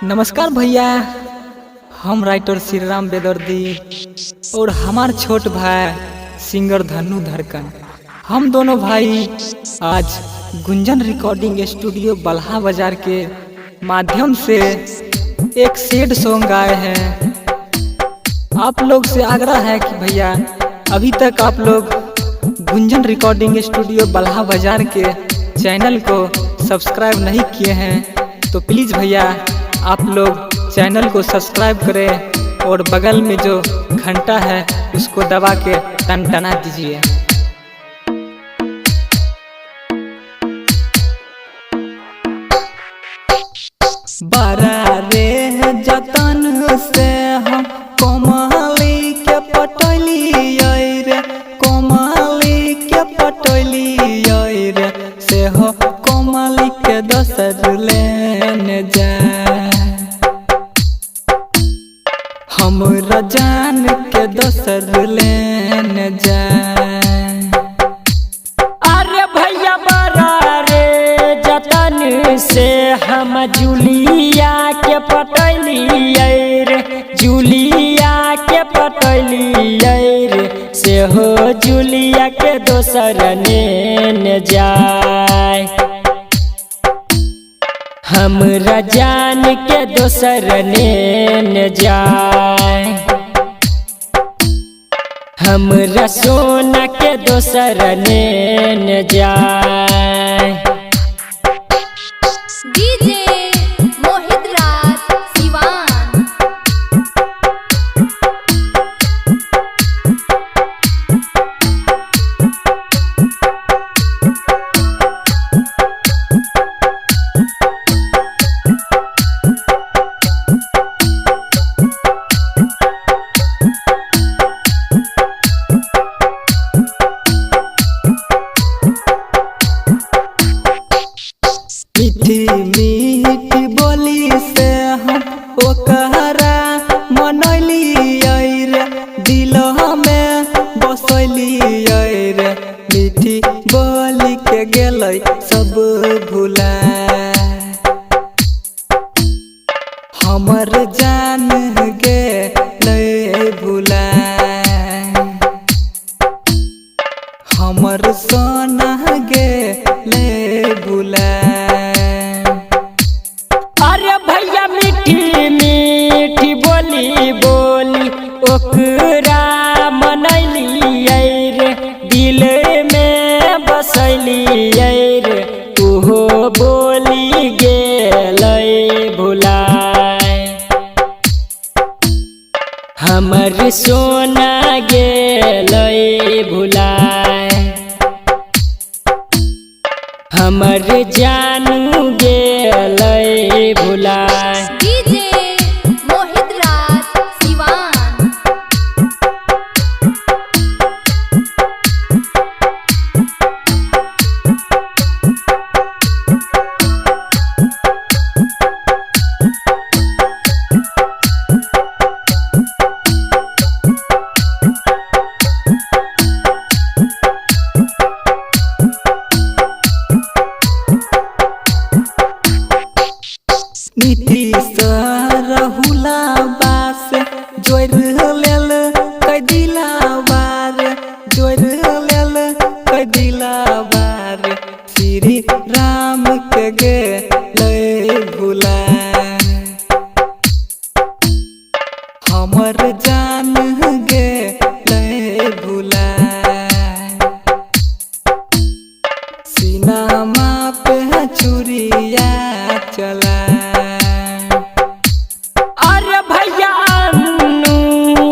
नमस्कार भैया, हम राइटर श्री राम बेदर्दी और हमार छोट भाई सिंगर धनु धड़कन, हम दोनों भाई आज गुंजन रिकॉर्डिंग स्टूडियो बल्हा बाजार के माध्यम से एक सैड सॉन्ग गाए हैं। आप लोग से आग्रह है कि भैया अभी तक आप लोग गुंजन रिकॉर्डिंग स्टूडियो बल्हा बाजार के चैनल को सब्सक्राइब नहीं किए हैं तो प्लीज़ भैया आप लोग चैनल को सब्सक्राइब करें और बगल में जो घंटा है उसको दबा के टनटना दीजिए। बारा रे जतन से हम कोमली के पटली रे, कोमली के पटली रे से हो कोमली के दोसर लेने जाए, हमरा जान के दोसर लेने जाए। अरे भैया बारा रे जतन से हम जूलिया के पटली रे, जूलिया के पटली रे से हो जूलिया के दोसर ने जाए, हमरा जान के दोसर ने जाए, हमरा सोना के दोसर ने जाए। डीजे मोहित राज सिवान। मीठी मीठी बोली से हम ओकरा मनैली रे, दिल में बसैली रे, मीठी बोली के गेलै सब भुला, हमर जान गेलै भुला, हमर सोना गेलै भुला। अरे भैया मीठी मीठी बोली बोली ओकरा मनैली रे, दिल में बसैली रे, ओहो बोली गेलै भुलाए, हमर सोना गेलै भुलाए, हमर जानू गेलै भुलाए। डीजे मोहित राज सिवान। नीति सरहुला बास जोर लेल कई दिला बार, जोर लेल कई दिला बार, श्री राम के गेलै भुला, हमर जान गेलै भुला, सीनामा पे छुरिया चला। अरे भैया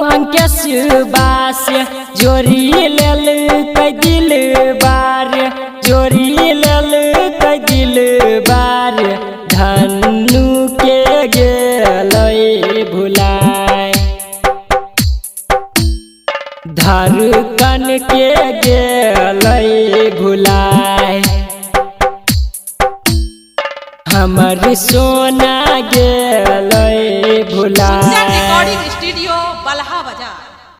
अंकेश बास जोरी लेल कई दिल बार, जोरी लेल कई दिल बार, धनु के गेलै भुलाए, धड़कन के गेलै भुलाए, हमर सोना गेलै